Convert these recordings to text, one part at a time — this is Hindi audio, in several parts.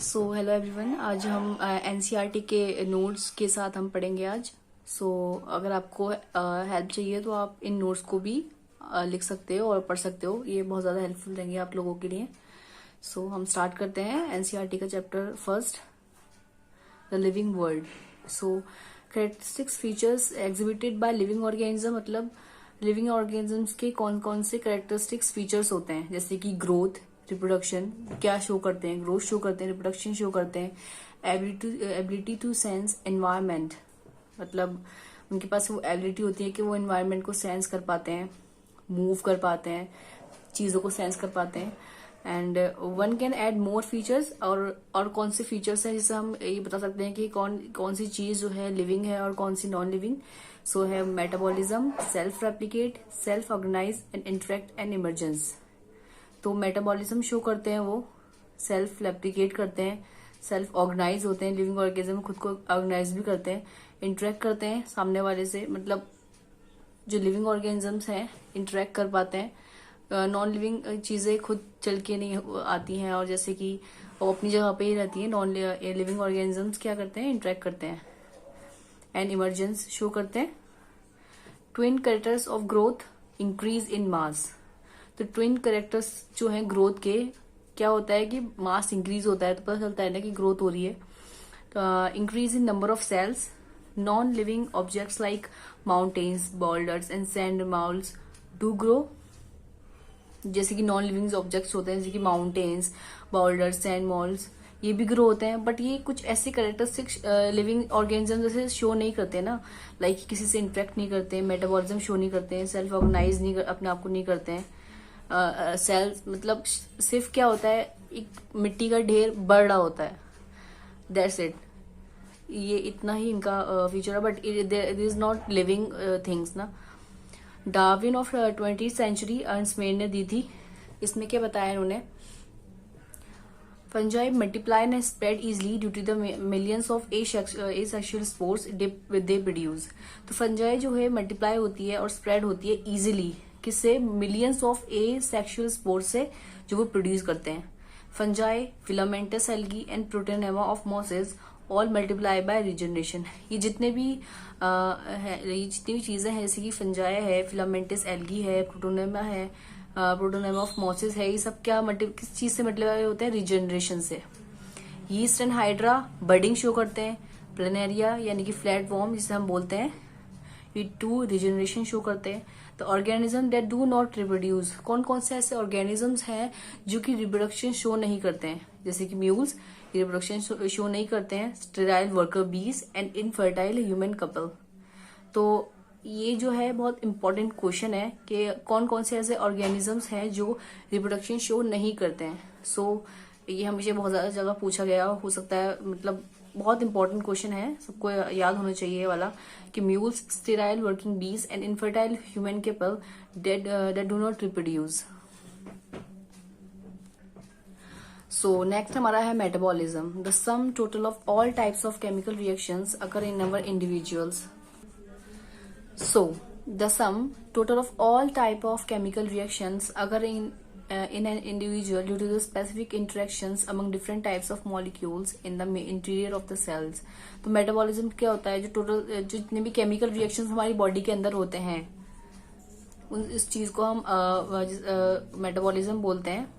सो हेलो एवरीवन, आज हम एनसीईआरटी के नोट्स के साथ हम पढ़ेंगे आज। अगर आपको हेल्प चाहिए तो आप इन नोट्स को भी लिख सकते हो और पढ़ सकते हो। ये बहुत ज़्यादा हेल्पफुल रहेंगे आप लोगों के लिए। हम स्टार्ट करते हैं एनसीईआरटी का chapter first, the living world. Characteristics features exhibited by living organism, मतलब लिविंग ऑर्गेनिजम्स के कौन कौन से कैरेक्टरिस्टिक्स फीचर्स होते हैं, जैसे कि ग्रोथ, रिप्रोडक्शन क्या शो करते हैं, ग्रोथ शो करते हैं, रिप्रोडक्शन शो करते हैं, एबिलिटी टू सेंस एनवायरमेंट, मतलब उनके पास वो एबिलिटी होती है कि वो एनवायरमेंट को सेंस कर पाते हैं, मूव कर पाते हैं, चीज़ों को सेंस कर पाते हैं। And one can add more features, और कौन से फीचर्स हैं जिससे हम ये बता सकते हैं कि कौन कौन सी चीज़ जो है लिविंग है और कौन सी नॉन लिविंग। है metabolism, self replicate, self organise and interact and emergence. तो मेटाबॉलिज्म शो करते हैं, वो सेल्फ रेप्लिकेट करते हैं, सेल्फ ऑर्गेनाइज होते हैं, लिविंग ऑर्गेनिज्म खुद को ऑर्गेनाइज भी करते हैं, इंटरेक्ट करते हैं सामने वाले से, मतलब जो लिविंग ऑर्गेनिजम्स हैं इंटरेक्ट कर पाते हैं। नॉन लिविंग चीजें खुद चल के नहीं आती हैं, और जैसे कि वो अपनी जगह पे ही रहती है। नॉन लिविंग ऑर्गेनिजम्स क्या करते हैं, इंटरेक्ट करते हैं। एंड इमरजेंस शो करते हैं। Twin characters of growth, increase in mass. तो ट्विन कैरेक्टर्स जो हैं ग्रोथ के, क्या होता है कि मास इंक्रीज होता है तो पता चलता है ना कि ग्रोथ हो रही है। Increase in number of cells, non living objects like mountains, boulders and sand mounds do grow. जैसे कि नॉन लिविंग ऑब्जेक्ट्स होते हैं जैसे कि माउंटेन्स, बोल्डर्स, सैंड मॉल्स, ये भी ग्रो होते हैं, बट ये कुछ ऐसे कैरेक्टरिस्टिक्स लिविंग ऑर्गेनिज्म जैसे शो नहीं करते ना, लाइक किसी से इंटरेक्ट नहीं करते, मेटाबॉलिज्म शो नहीं करते हैं, सेल्फ ऑर्गेनाइज नहीं अपने आप को नहीं करते हैं। सेल्स मतलब सिर्फ क्या होता है, एक मिट्टी का ढेर बढ़ रहा होता है, दैट्स इट। ये इतना ही इनका फीचर है, but it is not living things ना। Darwin of 20th century Ernst Mayr ने दी थी। इसमें क्या बताया इन्होंने, fungi multiply and spread easily due to the millions of asexual spores they produce. तो फंजाई जो है मल्टीप्लाई होती है और स्प्रेड होती है इजिली, किससे, मिलियंस ऑफ सेक्सुअल स्पोर्स से जो वो प्रोड्यूस करते हैं। Fungi, filamentous algae and protonema of mosses all multiply by regeneration. ये जितने भी चीजें हैं, जैसे कि फंजाई है, फिलामेंटस एल्गी है, प्रोटोनेमा है, प्रोटोनेमा ऑफ मॉसेस है, ये सब क्या किस चीज से मल्टीप्लाई होते हैं, रिजनरेशन से। यीस्ट एंड हाइड्रा बर्डिंग शो करते हैं। प्लेनेरिया यानी कि फ्लैट वॉर्म जिसे हम बोलते हैं, ये टू रिजनरेशन शो करते हैं। तो organism that do not reproduce, कौन कौन से ऐसे ऑर्गेनिजम्स हैं जो कि रिप्रोडक्शन शो नहीं करते हैं, जैसे कि म्यूल्स रिप्रोडक्शन शो नहीं करते हैं, स्टेराइल वर्कर बीज एंड इनफर्टाइल ह्यूमन कपल। तो ये जो है बहुत इंपॉर्टेंट क्वेश्चन है कि कौन कौन से ऐसे ऑर्गेनिजम्स हैं जो रिप्रोडक्शन शो नहीं करते हैं। ये हमेशा बहुत ज्यादा जगह पूछा गया हो सकता है, मतलब बहुत इंपॉर्टेंट क्वेश्चन है, सबको याद होना चाहिए ये वाला, कि म्यूल्स, स्टेराइल वर्किंग बीज and infertile human couple that do not reproduce. Next हमारा है metabolism, the sum total of all types of chemical reactions occur in our individuals. The sum total of all type of chemical reactions occur in an individual due to the specific interactions among different types of molecules in the interior of the cells। तो मेटाबॉलिज्म क्या होता है, जो टोटल जितने भी केमिकल रिएक्शंस हमारी बॉडी के अंदर होते हैं, इस चीज को हम मेटाबॉलिज्म बोलते हैं।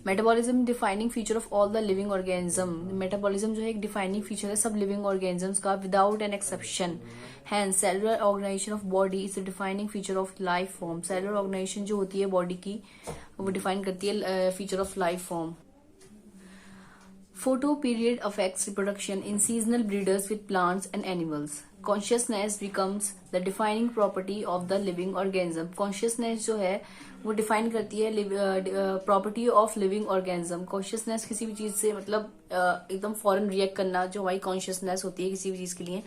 Metabolism defining feature of all the living organism. Metabolism जो है एक डिफाइनिंग फीचर है सब लिविंग ऑर्गेनिजम्स का, without an exception. Hence cellular organisation of body is the defining feature of life form. Cellular organisation जो होती है बॉडी की, वो डिफाइन करती है feature of life form. Photo period affects reproduction in seasonal breeders with plants and animals. Consciousness becomes the defining property of the living organism. Consciousness जो है वो डिफाइन करती है property of living organism. Consciousness किसी भी चीज से मतलब एकदम फॉरन रिएक्ट करना, जो हमारी कॉन्शियसनेस होती है किसी भी चीज के लिए,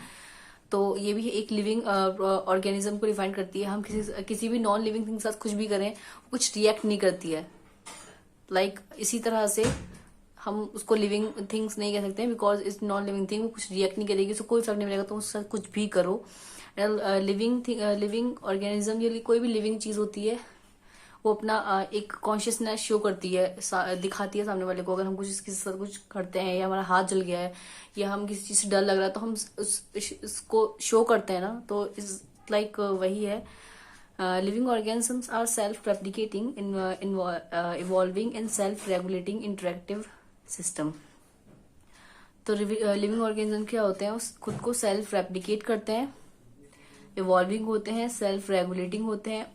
तो ये भी एक लिविंग ऑर्गेनिज्म को डिफाइन करती है। हम किसी भी नॉन लिविंग थिंग के साथ कुछ भी करें, कुछ रिएक्ट नहीं करती है। इसी तरह से हम उसको लिविंग थिंग्स नहीं कह सकते, बिकॉज इस नॉन लिविंग थिंग कुछ रिएक्ट नहीं करेगी, उसको कोई फर्क नहीं पड़ेगा, तो उसके साथ कुछ भी करो। लिविंग ऑर्गेनिज्म, ये कोई भी लिविंग चीज होती है वो अपना एक कॉन्शियसनेस शो करती है, दिखाती है सामने वाले को। अगर हम कुछ किसी के साथ कुछ करते हैं या हमारा हाथ जल गया है या हम किसी चीज से डर लग रहा है तो हम उसको शो करते हैं ना, तो इस लाइक वही है। Living organisms are self replicating, evolving in self regulating interactive system. तो लिविंग ऑर्गेनिज्म क्या होते हैं, उस खुद को सेल्फ रेप्लिकेट करते हैं, इवॉल्विंग होते हैं, सेल्फ रेगुलेटिंग होते हैं,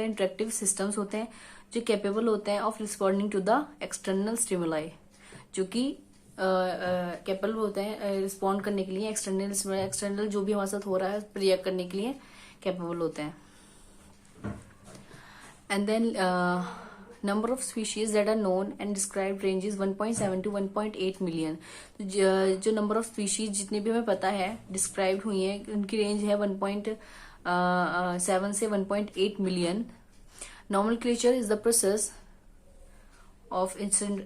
इंटरेक्टिव सिस्टम्स होते हैं जो कैपेबल होते हैं of responding to the external stimuli, जो कि कैपेबल होते हैं रिस्पॉन्ड करने के लिए एक्सटर्नल जो भी हमारे साथ हो रहा है रिएक्ट करने के लिए कैपेबल होते हैं। And then number of species that are known and described ranges 1.7 to 1.8 million. जो नंबर ऑफ स्पीशीज जितनी भी हमें पता है डिस्क्राइब्ड हुई है, उनकी रेंज है 1.7 से 1.8 million. Nomenclature is the process of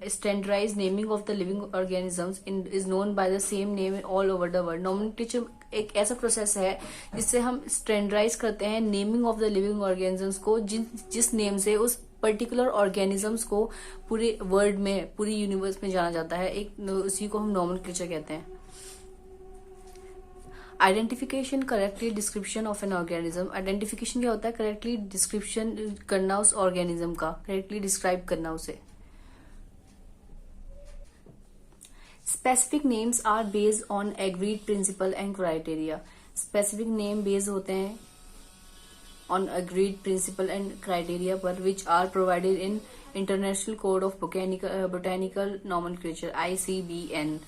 standardized naming of the living organisms is known by the same name all over the world। nomenclature एक ऐसा प्रोसेस है जिससे हम स्टैंडर्डाइज करते हैं naming of the living organisms को, जिस नेम से उस पर्टिकुलर ऑर्गेनिजम्स को पूरे वर्ल्ड में, पूरी यूनिवर्स में जाना जाता है, एक उसी को हम नॉमेनक्लेचर कहते हैं। Identification, correctly description of an organism. Identification क्या होता है? करेक्टली डिस्क्रिप्शन करना उस ऑर्गेनिज्म का, करेक्टली डिस्क्राइब करना उसे। Specific names are based on agreed principle and criteria. Specific name based होते हैं on agreed principle and criteria पर, which are provided in international code of botanical nomenclature ICBN,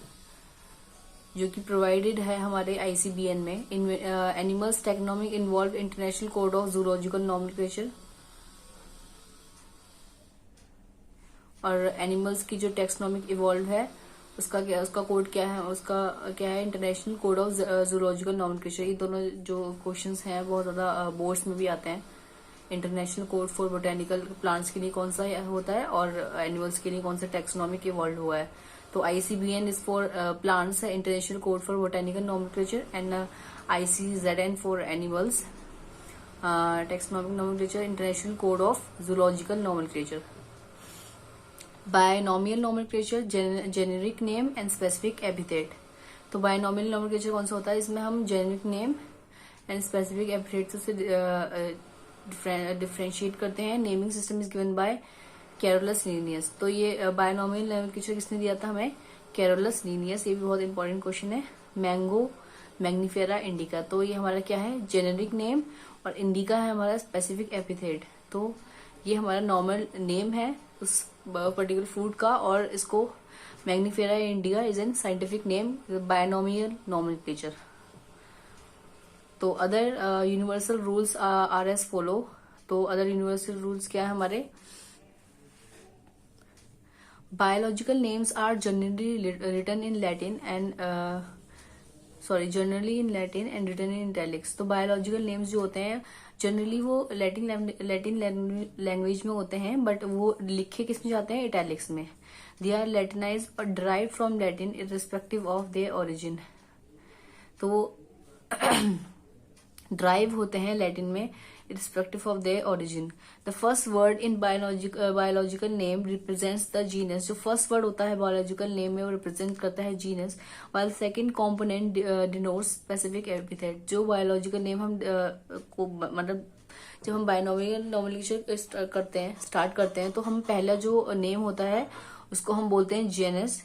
जो कि प्रोवाइडेड है हमारे ICBN में। Animals taxonomic involve international code of zoological nomenclature, और एनिमल्स की जो टेक्सोनोमिक इवॉल्व है उसका कोड क्या है, international code of zoological nomenclature. ये दोनों जो क्वेश्चंस हैं बहुत ज्यादा बोर्ड्स में भी आते हैं। International code for botanical plants के लिए कौन सा होता है और एनिमल्स के लिए कौन सा टेक्सोनोमिक इवॉल्व हुआ है। तो ICBN इज फॉर प्लांट्स है, international code for botanical nomenclature, and ICZN for animals, taxonomic nomenclature, international code of zoological nomenclature. Binomial nomenclature, generic name and specific epithet. तो बायनॉमियल नॉमेनक्लेचर कौन सा होता है? इसमें हम generic name and specific epithet से डिफरेंशिएट करते हैं। Naming system is given by Carolus Linnaeus. तो ये बायनॉमियल नॉमेनक्लेचर किसने दिया था हमें? Carolus Linnaeus. ये भी बहुत इंपॉर्टेंट क्वेश्चन है। Mango, Mangifera, indica. तो ये हमारा क्या है? जेनेरिक नेम, और इंडिका है हमारा स्पेसिफिक एपिथेट। तो ये हमारा नॉर्मल नेम है उस पर्टिकुलर फ्रूट का, और इसको Mangifera indica is an scientific name, binomial nomenclature. तो other universal rules are as follow. तो अदर यूनिवर्सल रूल्स क्या है हमारे? Biological names are generally written in Latin and generally in Latin and written in italics. तो बायोलॉजिकल नेम्स जो होते हैं जनरली वो लैटिन लैंग्वेज में होते हैं, बट वो लिखे किस में जाते हैं? इटैलिक्स में। दे आर लैटिनाइज और derive from Latin irrespective of their origin. तो वो ड्राइव होते हैं लैटिन में irrespective of their origin. The first word in biological name represents the genus. जो first word होता है biological name में वो represent करता है genus, while second component denotes specific epithet. जो biological name हम को मतलब जब हम binomial nomenclature स्टार्ट करते हैं तो हम पहला जो नेम होता है उसको हम बोलते हैं genus,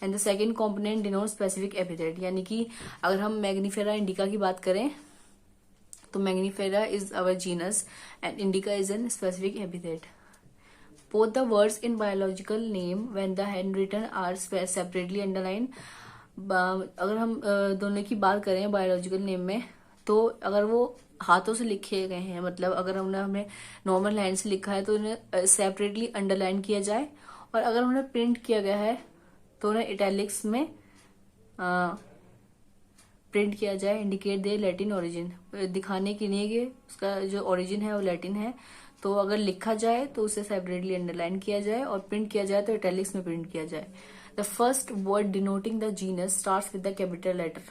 and the second component denote specific epithet. यानी कि अगर हम मैग्निफेरा इंडिका की बात करें तो Mangifera is our genus and indica is an specific epithet. Both the words in biological name when the handwritten are separately underline. अगर हम दोनों की बात करें बायोलॉजिकल नेम में, तो अगर वो हाथों से लिखे गए हैं, मतलब अगर हमने नॉर्मल हैंड से लिखा है तो उन्हें सेपरेटली अंडरलाइन किया जाए, और अगर उन्हें प्रिंट किया गया है तो उन्हें इटैलिक्स में प्रिंट किया जाए। इंडिकेट दे लैटिन ओरिजिन, दिखाने के लिए कि उसका जो ओरिजिन है वो लैटिन है। तो अगर लिखा जाए तो उसे सेपरेटली अंडरलाइन किया जाए, और प्रिंट किया जाए तो इटैलिक्स में प्रिंट किया जाए। The first word denoting the genus starts with the capital letter.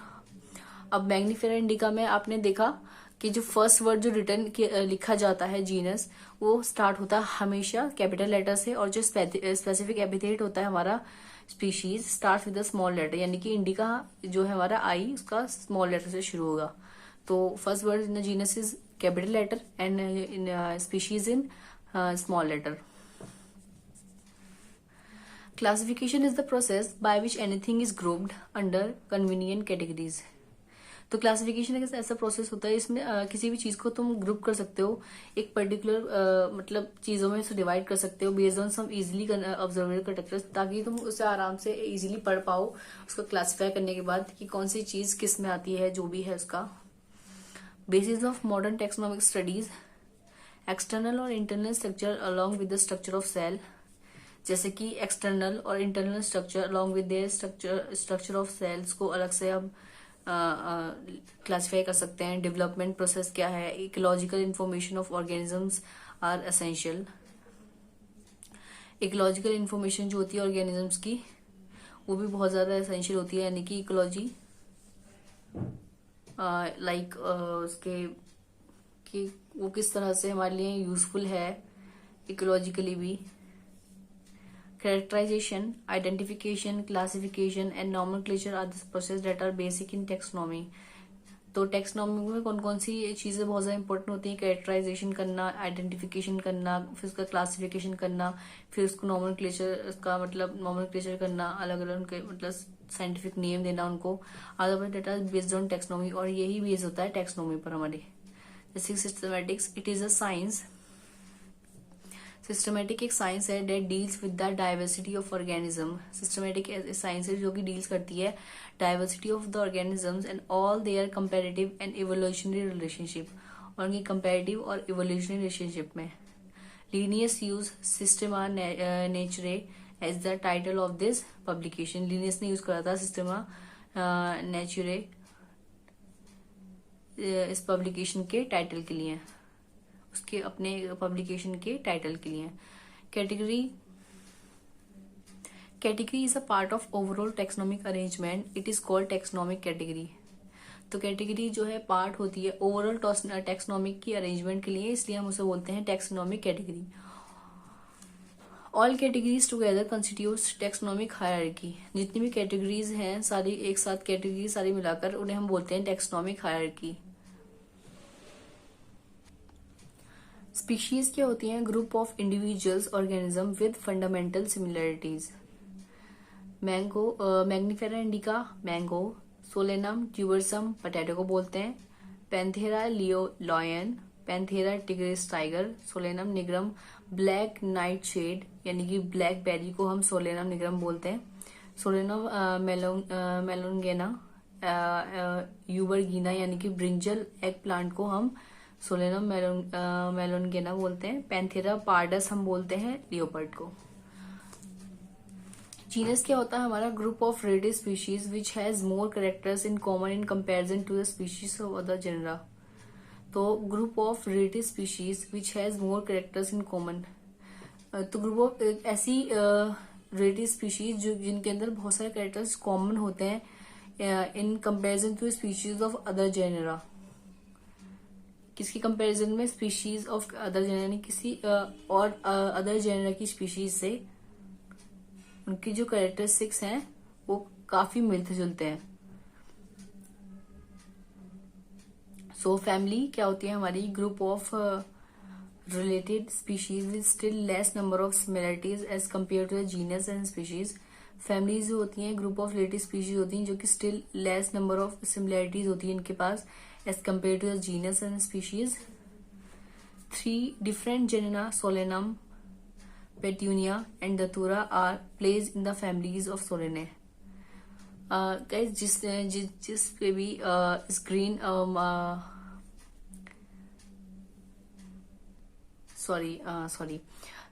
अब मैग्निफेरा इंडिका में आपने देखा कि जो फर्स्ट वर्ड जो रिटर्न लिखा जाता है जीनस, वो स्टार्ट होता है हमेशा कैपिटल लेटर से, और जो स्पेसिफिक एपिथेट होता है हमारा species start with small letter, यानी कि इंडिका जो है हमारा आई उसका स्मॉल लेटर से शुरू होगा। तो first word in the genus is capital letter and in species in small letter. Classification is the process by which anything is grouped under convenient categories. तो क्लासिफिकेशन एक ऐसा प्रोसेस होता है, इसमें किसी भी चीज को तुम ग्रुप कर सकते हो, एक पर्टिकुलर मतलब चीजों में उसे डिवाइड कर सकते हो based on some easily observable characters, ताकि तुम उसे आराम से इजीली पढ़ पाओ उसको क्लासिफाई करने के बाद कि कौन सी चीज किस में आती है, जो भी है उसका। Basis of modern taxonomic studies, external और internal structure along with the structure of cell, जैसे कि एक्सटर्नल और internal structure along with their structure of cells को अलग से हम क्लासिफाई कर सकते हैं। डेवलपमेंट प्रोसेस क्या है, ecological information of organisms are essential. Ecological information जो होती है ऑर्गेनिजम्स की वो भी बहुत ज्यादा एसेंशियल होती है, यानी कि इकोलॉजी लाइक उसके कि वो किस तरह से हमारे लिए यूजफुल है इकोलॉजिकली भी। Characterization, identification, classification and nomenclature are the processes that are basic in taxonomy. तो टेक्सोनॉमी में कौन कौन सी चीजें बहुत ज्यादा इंपॉर्टेंट होती हैं? कैरेक्टराइजेशन करना, आइडेंटिफिकेशन करना, फिर उसका क्लासिफिकेशन करना, फिर उसको नॉमेनक्लेचर, उसका मतलब नॉमेनक्लेचर करना, अलग अलग उनके मतलब साइंटिफिक नेम देना उनको, other data based on taxonomy, और यही बेस होता है टेक्सोनॉमी पर हमारे। जैसे systematics, it is a science. Systematic एक साइंस है that deals with the diversity of organism. Systematic science है जो कि डील्स करती है diversity of the organisms and all their comparative and evolutionary relationship, और उनकी कंपैरेटिव और इवोल्यूशनरी रिलेशनशिप में। Linnaeus use Systema Naturae as the title of this publication. Linnaeus ने यूज करा था सिस्टेमा नेचुरे इस पब्लिकेशन के टाइटल के लिए, उसके अपने पब्लिकेशन के टाइटल के लिए। Category is a part of overall taxonomic arrangement, it is called taxonomic category. तो कैटेगरी जो है पार्ट होती है ओवरऑल टेक्सोनोमिक की अरेंजमेंट के लिए, इसलिए हम उसे बोलते हैं taxonomic category. All categories together constitutes taxonomic hierarchy. जितनी भी कैटेगरीज हैं सारी एक साथ, कैटेगरी सारी मिलाकर उन्हें हम बोलते हैं टेक्सोनोमिक हायरार्की। स्पीशीज क्या होती हैं? Group of individuals organism with fundamental similarities. Mango, Mangifera indica mango, Solanum tuberosum potato को बोलते हैं, Panthera leo lion, Panthera tigris tiger, Solanum nigrum black nightshade, यानी कि ब्लैक बेरी को हम सोलेनम निग्रम बोलते हैं, सोलेनम मेलोनगेना यूबरगीना, यानी कि ब्रिंजल एग प्लांट को हम सोलेनम मेलोनगेना बोलते हैं, पैंथेरा पार्डस हम बोलते हैं लियोपर्ड को। जीनस क्या होता है हमारा? Group of related species which has more characters in common in comparison to the species of other genera. तो group of related species which has more characters in common, तो ग्रुप ऑफ ऐसी रेडिड स्पीशीज जो जिनके अंदर बहुत सारे कैरेक्टर्स कॉमन होते हैं in comparison to species of other genera. किसकी कंपैरिजन में? स्पीशीज ऑफ अदर जेनर, यानी किसी और अदर जेनर की स्पीशीज से उनकी जो कैरेक्टरिस्टिक्स हैं वो काफी मिलते जुलते हैं। सो फैमिली क्या होती है हमारी? Group of related species with still less number of similarities as compare to the genus and species. Families जो होती हैं ग्रुप ऑफ रिलेटेड स्पीशीज होती हैं जो कि still less number of similarities होती है इनके पास as compared to the genus and species. 3 different genera Solanum, Petunia and Datura are placed in the families of Solanae. Guys जिस पे भी स्क्रीन सॉरी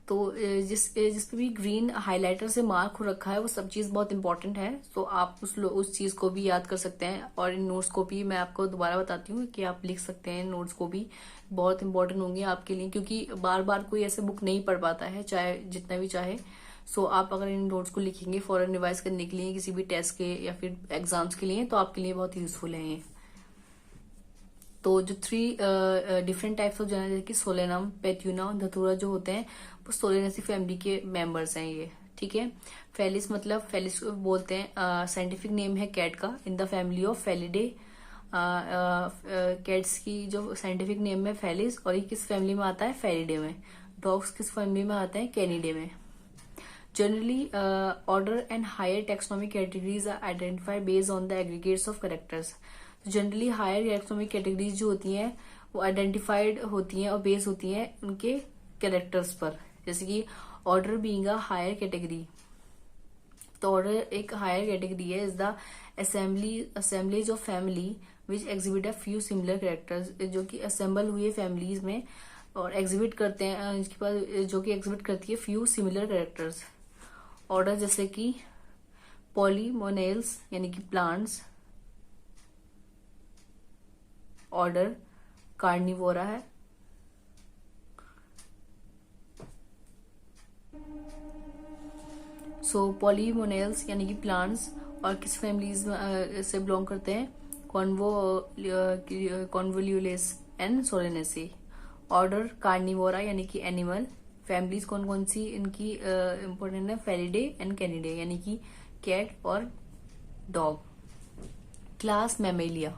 तो जिस पे भी ग्रीन हाइलाइटर से मार्क हो रखा है वो सब चीज बहुत इंपॉर्टेंट है, तो आप उस चीज को भी याद कर सकते हैं। और इन नोट्स को भी मैं आपको दोबारा बताती हूँ कि आप लिख सकते हैं, नोट्स को भी बहुत इंपॉर्टेंट होंगे आपके लिए, क्योंकि बार बार कोई ऐसे बुक नहीं पढ़ पाता है चाहे जितना भी चाहे। सो आप अगर इन नोट्स को लिखेंगे फॉरन रिवाइज करने के लिए, किसी भी टेस्ट के या फिर एग्जाम्स के लिए, तो आपके लिए बहुत यूजफुल है ये। तो जो 3 डिफरेंट टाइप्स ऑफ जनरल, जैसे कि सोलेनम, पेट्यूना, धतूरा जो होते हैं वो सोलेनेसी फैमिली के मेंबर्स हैं ये, ठीक है। फेलिस मतलब, फेलिस बोलते हैं, साइंटिफिक नेम है कैट का, in the family of Felidae. Cats की जो साइंटिफिक नेम है फेलिस, और ये किस फैमिली में आता है, फेलिडे में। डॉग्स किस फैमिली में आते हैं, कैनिडे में। Generally, order and higher taxonomic categories are identified based on the aggregates of characters. तो जनरली हायर taxonomic categories जो होती हैं वो आइडेंटिफाइड होती हैं और बेस होती हैं उनके कैरेक्टर्स पर। जैसे कि order being a higher category, तो ऑर्डर एक हायर कैटेगरी है, is the assemblies of family which exhibit a few similar characters, जो कि असेंबल हुए फैमिलीज में और एग्जिबिट करते हैं, इसके पास जो कि एग्जिबिट करती है फ्यू सिमिलर कैरेक्टर्स। ऑर्डर जैसे कि पॉलीमोनेल्स यानी कि प्लांट्स, ऑर्डर कार्निवोरा है। सो पॉलीमोनेल्स यानी कि प्लांट्स और किस फैमिलीज से बिलोंग करते हैं, कॉन्वोल्यूलेस एंड सोलेनेसी। ऑर्डर कार्निवोरा यानी कि एनिमल, फैमिलीज कौन कौन सी इनकी इंपॉर्टेंट है, फेलिडे एंड कैनिडे यानी कि कैट और dog. Class Mammalia,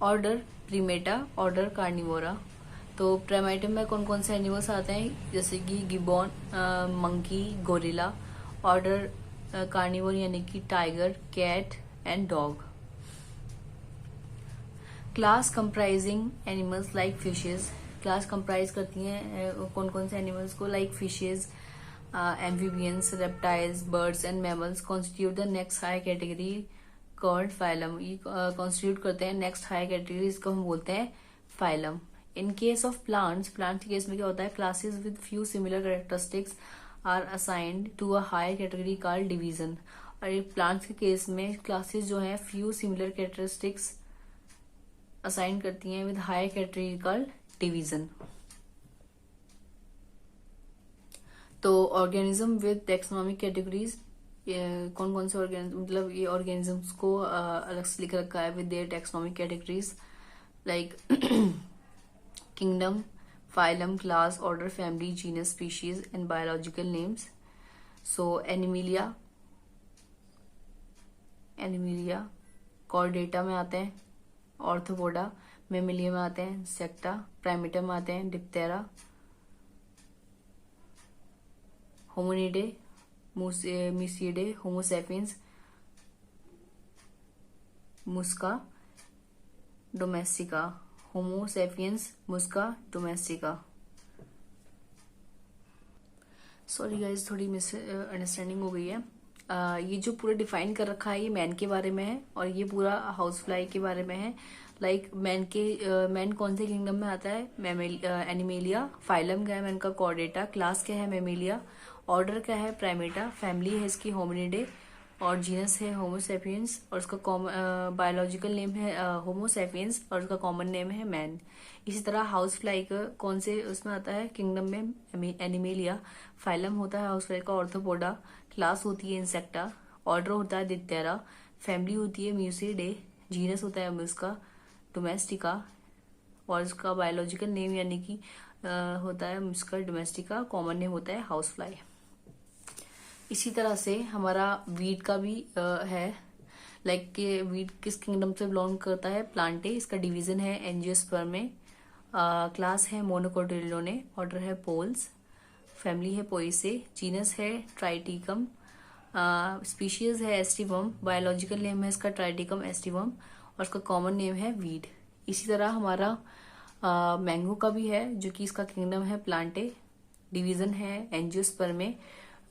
order Primata, order Carnivora. तो प्राइमेटम में कौन कौन से एनिमल्स आते हैं, जैसे कि gibbon, monkey, gorilla. Order carnivore यानी कि tiger, cat and dog. Class comprising animals like fishes, class comprise करती हैं कौन कौन से एनिमल्स को, like fishes, amphibians, reptiles, birds and mammals constitute the next high category called phylum. ये कॉन्स्टिट्यूट करते हैं नेक्स्ट हाई कैटेगरी, इसको हम बोलते हैं phylum. In case of plants, plants के केस में क्या होता है, classes with few similar characteristics are assigned to a higher category called division. और ये प्लांट्स के केस में क्लासेस जो है फ्यू सिमिलर कैरेक्टरिस्टिक्स असाइन करती हैं with higher category called division. तो ऑर्गेनिज्म विद टैक्सोनॉमिक कैटेगरीज, कौन कौन से ऑर्गेनिज्म, मतलब ये ऑर्गेनिजम्स को अलग से लिख रखा है with their taxonomic categories, like kingdom, phylum, class, order, family, genus, species and biological names. So Animalia Chordata में आते हैं, ऑर्थोपोडा मेमिलिया में आते हैं, सेक्टा, प्राइमेटा में आते हैं, डिप्टेरा, होमिनिडे, मिसिडे, होमोसेपियंस, मुस्का डोमेस्टिका, होमोसेपियंस मुस्का डोमेस्टिका। सॉरी गाइज, थोड़ी मिस अंडरस्टैंडिंग हो गई है। ये जो पूरा डिफाइन कर रखा है ये मैन के बारे में है और ये पूरा हाउस फ्लाई के बारे में है। लाइक मैन कौन से किंगडम में आता है, एनिमेलिया। फाइलम क्या है मैन का, कॉर्डेटा। क्लास क्या है, मेमेलिया। ऑर्डर क्या है, प्राइमेटा। फैमिली है इसकी, होमिनिडे। और जीनस है होमोसेपियंस और उसका बायोलॉजिकल नेम है होमोसेपियंस और उसका कॉमन नेम है मैन। इसी तरह हाउस फ्लाई का कौन से उसमें आता है, किंगडम में एनिमेलिया। फाइलम होता है हाउस फ्लाई का ऑर्थोपोडा। क्लास होती है इंसेक्टा। ऑर्डर होता है डिप्टेरा। फैमिली होती है म्यूसिडे। जीनस होता है मुस्का डोमेस्टिका और उसका बायोलॉजिकल नेम यानी कि होता है मुस्का डोमेस्टिका। कॉमन नेम होता है हाउस फ्लाई। इसी तरह से हमारा वीट का भी है, लाइक कि वीट किस किंगडम से बिलोंग करता है, प्लांटे। इसका डिवीजन है एंजियोस्पर्म में। क्लास है मोनोकोटिलिडोने। ऑर्डर है पोल्स। फैमिली है पोइसे। जीनस है ट्राइटिकम। स्पीशीज है एस्टिवम। बायोलॉजिकल नेम है इसका ट्राइटिकम एस्टिवम और इसका कॉमन नेम है वीड। इसी तरह हमारा मैंगो का भी है जो कि इसका किंगडम है प्लांटे। डिवीजन है एंजियोस्पर्म में।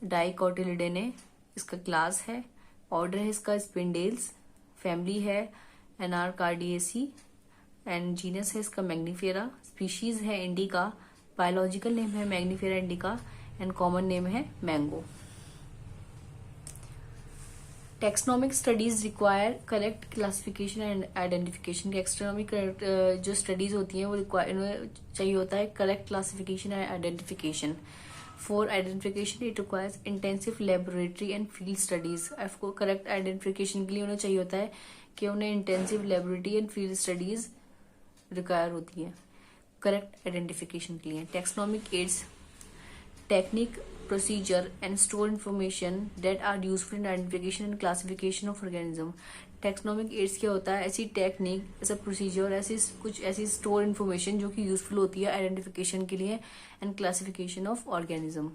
डाइकोटिलिडेने इसका क्लास है। ऑर्डर है इसका स्पिंडेल्स। फैमिली है एनारकार्डियेसी एंड जीनस है इसका मैग्निफेरा। स्पीशीज है इंडिका। बायोलॉजिकल नेम है Mangifera indica and common name है mango. Taxonomic studies require correct classification and identification. Taxonomic जो स्टडीज होती हैं वो इन्हें चाहिए होता है correct classification and identification. For identification it requires intensive laboratory and field studies. आपको करेक्ट आइडेंटिफिकेशन के लिए उन्हें चाहिए होता है कि उन्हें intensive laboratory and field studies require होती हैं करेक्ट आइडेंटिफिकेशन के लिए। Taxonomic aids technique procedure and store information that are useful in identification and classification of organism। Taxonomic aids क्या होता है? ऐसी टेक्निक, ऐसा प्रोसीजर, ऐसी कुछ ऐसी स्टोर इन्फॉर्मेशन जो कि यूजफुल होती है आइडेंटिफिकेशन के लिए and classification of organism.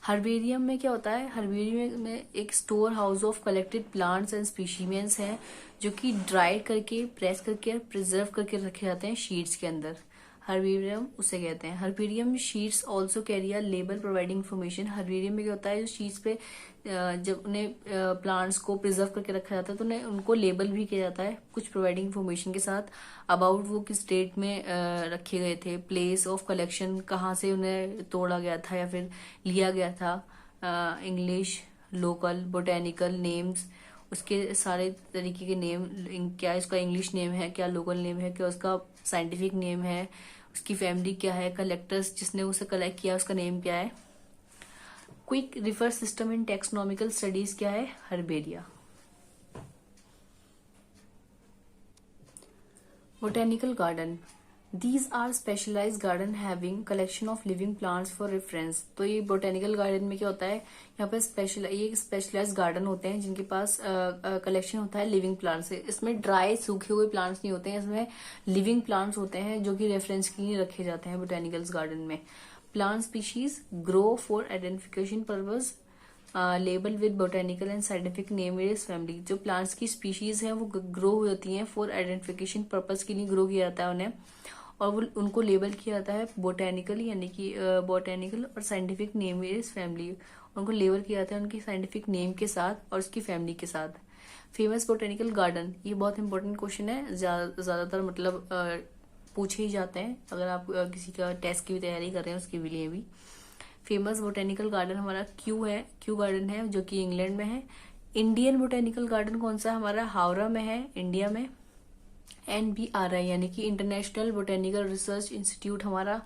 Herbarium में क्या होता है? हर्बेरियम में एक store house of collected plants and specimens है जो कि ड्राइड करके, प्रेस करके, प्रिजर्व करके रखे जाते हैं शीट्स के अंदर। हर्बेरियम उसे कहते हैं। Herbarium sheets also carry a label providing information. Herbarium में क्या होता है? जो शीट्स पे जब उन्हें प्लांट्स को प्रिजर्व करके रखा जाता है तो उन्हें उनको लेबल भी किया जाता है कुछ प्रोवाइडिंग इन्फॉर्मेशन के साथ अबाउट वो किस स्टेट में रखे गए थे, प्लेस ऑफ कलेक्शन, कहाँ से उन्हें तोड़ा गया था या फिर लिया गया था, इंग्लिश, लोकल, बोटेनिकल नेम्स, उसके सारे तरीके के नेम, क्या इसका इंग्लिश नेम है, क्या लोकल नेम है, क्या उसका साइंटिफिक नेम है, उसकी फैमिली क्या है, कलेक्टर्स जिसने उसे कलेक्ट किया उसका नेम क्या है। Quick refer system in taxonomical studies क्या है? Herbaria. Botanical garden These are specialized garden having collection of living plants for reference। तो ये बोटेनिकल गार्डन में क्या होता है? यहाँ पे ये स्पेशलाइज्ड गार्डन होते हैं जिनके पास कलेक्शन होता है लिविंग प्लांट्स से। इसमें ड्राई सूखे हुए प्लांट्स नहीं होते हैं, इसमें लिविंग प्लांट्स होते हैं जो कि रेफरेंस के लिए रखे जाते हैं बोटेनिकल्स गार्डन में। Plant species grow for identification purpose label with botanical and scientific name various family. जो प्लांट्स की स्पीशीज हैं वो ग्रो हो जाती हैं फॉर आइडेंटिफिकेशन पर्पज के लिए ग्रो किया जाता है उन्हें, और वो उनको लेबल किया जाता है बोटेनिकल यानी कि बोटेनिकल और साइंटिफिक नेम वेरियस फैमिली। उनको लेबल किया जाता है उनकी साइंटिफिक नेम के साथ और उसकी फैमिली के साथ। फेमस बोटेनिकल गार्डन, ये बहुत इंपॉर्टेंट क्वेश्चन है, ज्यादातर मतलब पूछे ही जाते हैं अगर आप किसी का टेस्ट की भी तैयारी कर रहे हैं उसके लिए भी। फेमस बोटेनिकल गार्डन हमारा क्यू गार्डन है जो कि इंग्लैंड में है। इंडियन बोटेनिकल गार्डन कौन सा है? हमारा हावड़ा में है, इंडिया में। NBRI यानी कि इंटरनेशनल बोटेनिकल रिसर्च इंस्टीट्यूट हमारा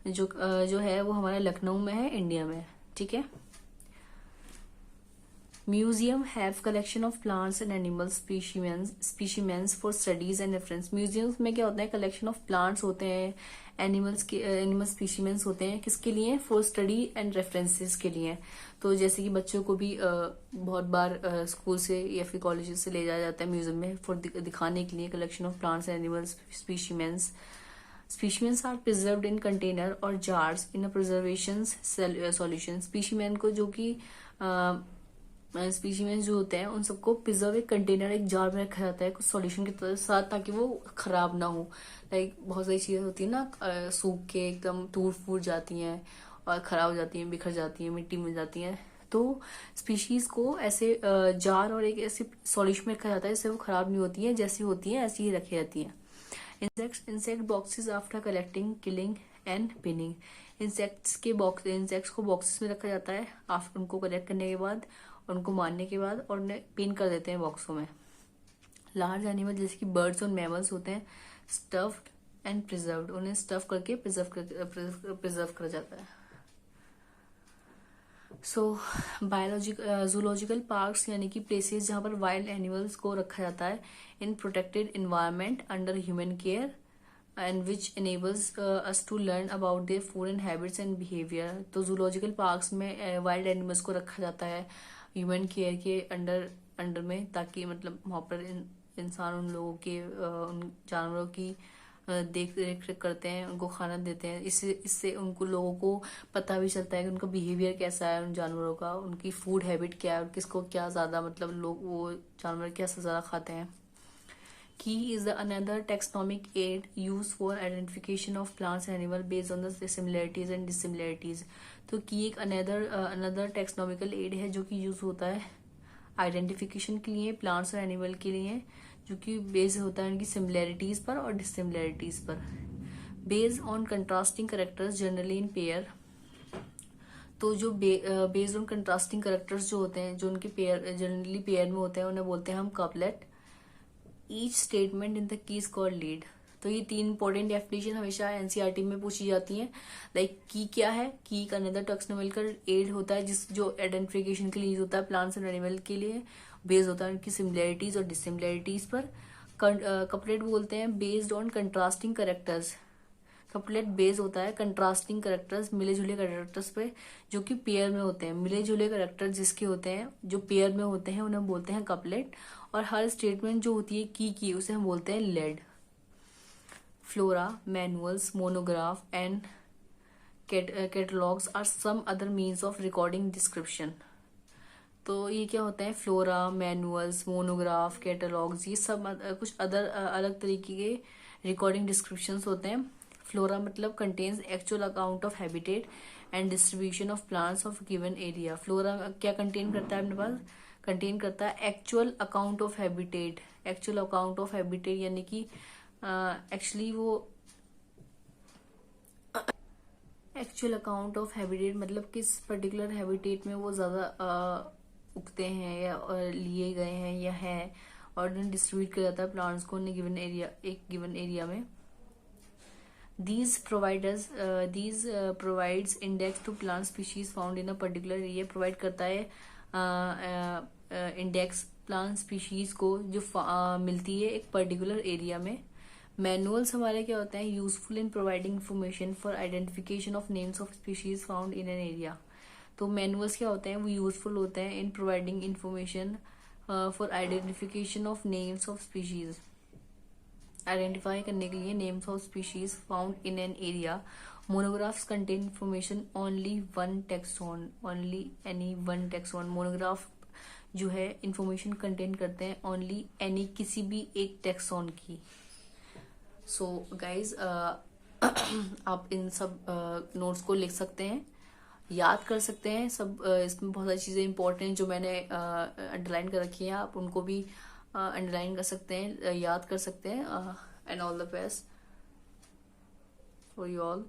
जो है वो हमारा लखनऊ में है, इंडिया में। ठीक है। Museum have collection of plants and animal specimens for studies and reference. Museums में क्या होता है? कलेक्शन ऑफ प्लांट्स होते हैं, एनिमल स्पीशीमेंस होते हैं, किसके लिए? फॉर स्टडी एंड रेफरेंसेस के लिए। तो जैसे कि बच्चों को भी बहुत बार स्कूल से या फिर कॉलेज से ले जाया जाता है म्यूजियम में फॉर दिखाने के लिए collection of plants and animal specimens. Specimens are preserved in container or jars in a preservation solution. Specimen को जो कि स्पीशीमेंस जो होते हैं उन सबको प्रिजर्व एक कंटेनर, एक जार में रखा जाता है कुछ सॉल्यूशन के साथ ताकि वो खराब ना हो। लाइक बहुत सारी चीजें होती है ना, सूख के एकदम टूट फूट जाती हैं और खराब हो जाती हैं, बिखर जाती हैं, मिट्टी मिल जाती हैं। तो स्पीशीज को ऐसे जार और एक ऐसे सॉल्यूशन में रखा जाता है जिससे वो खराब नहीं होती है, जैसी होती है ऐसी ही रखी जाती हैं। Insect boxes after collecting, killing and pinning. Insects को बॉक्सेस में रखा जाता है आफ्टर उनको कलेक्ट करने के बाद, उनको मारने के बाद, और उन्हें पिन कर देते हैं बॉक्सों में। लार्ज एनिमल जैसे कि बर्ड्स और मैमल्स होते हैं स्टफ्ड एंड प्रिजर्व्ड, उन्हें स्टफ करके प्रिजर्व करा जाता है। सो जूलॉजिकल पार्क्स यानी कि प्लेसेस जहां पर वाइल्ड एनिमल्स को रखा जाता है in protected environment under human care and which enables us to learn about their food and habits and behaviour. तो जूलॉजिकल पार्क्स में वाइल्ड एनिमल्स को रखा जाता है ह्यूमन केयर के अंडर में, ताकि मतलब वहाँ पर इंसान उन लोगों के उन जानवरों की देख रेख करते हैं, उनको खाना देते हैं। इससे उनको लोगों को पता भी चलता है कि उनका बिहेवियर कैसा है, उन जानवरों का, उनकी फूड हैबिट क्या है, किसको क्या ज्यादा मतलब लोग वो जानवर क्या ज्यादा खाते हैं। Key is the another taxonomic aid used for identification of plants and animal based on the similarities and dissimilarities। तो की एक another taxonomical aid है जो कि यूज होता है आइडेंटिफिकेशन के लिए प्लांट्स और एनिमल के लिए, जो कि बेस्ड होता है उनकी सिमिलैरिटीज पर और डिसिमिलैरिटीज पर। Based on contrasting characters generally in pair. तो जो बेस्ड ऑन कंट्रास्टिंग कैरेक्टर्स जो होते हैं, जो उनके पेयर जनरली पेयर में होते हैं, उन्हें बोलते हैं हम couplet. Each statement in the key is called lead. तो ये तीन इंपॉर्टेंट डेफिनेशन हमेशा एनसीईआरटी में पूछी जाती हैं। लाइक की क्या है? की एक अनदर टैक्सोनॉमिकल एड होता है जो आइडेंटिफिकेशन के लिए यूज होता है प्लांट्स एंड एनिमल के लिए, बेस्ड होता है उनकी सिमिलैरिटीज और डिसिमिलैरिटीज पर। कपलेट बोलते हैं based on contrasting characters. Couplet base होता है कंट्रास्टिंग करेक्टर्स, मिले जुले करेक्टर्स पे, जो कि पेयर में होते हैं। मिले जुले करेक्टर जिसके होते हैं, जो पेयर में होते हैं, उन्हें बोलते हैं कपलेट। और हर स्टेटमेंट जो होती है की उसे हम बोलते हैं लेड। Flora, manuals, monograph and catalogues are some other means of recording description. तो ये क्या होता है, फ्लोरा, मैनुअल्स, मोनोग्राफ, कैटलॉग्स, ये सब कुछ अलग तरीके के रिकॉर्डिंग डिस्क्रिप्शंस होते हैं। फ्लोरा मतलब contains actual account of habitat and distribution of plants of given area. Flora क्या कंटेन करता है अपने पास, कंटेन करता है actual account of habitat. Actual account of habitat यानी कि एक्चुअली वो एक्चुअल अकाउंट ऑफ हैबिटेट मतलब किस पर्टिकुलर हैबिटेट में वो ज्यादा उगते हैं या लिए गए हैं या है, और उन्हें डिस्ट्रीब्यूट किया जाता है प्लांट्स को गिवन एरिया, एक गिवन एरिया में। These provides index to plant species found in a particular area। Provide करता है इंडेक्स प्लांट स्पीशीज को जो मिलती है एक पर्टिकुलर एरिया में। मैनुअल्स हमारे क्या होते हैं, useful in providing information for identification of names of species found in an area. तो मैनुअल्स क्या होते हैं, वो यूजफुल होते हैं in providing information for identification of names of species, identify करने के लिए names of species found in an area. Monographs contain information only one taxon, only any one taxon. Monograph जो है इंफॉर्मेशन कंटेन करते हैं ओनली एनी, किसी भी एक टैक्सॉन की। सो गाइज आप इन सब नोट्स को लिख सकते हैं, याद कर सकते हैं सब। इसमें बहुत सारी चीजें इंपॉर्टेंट जो मैंने अंडरलाइन कर रखी हैं, आप उनको भी अंडरलाइन कर सकते हैं, याद कर सकते हैं। And all the best for you all.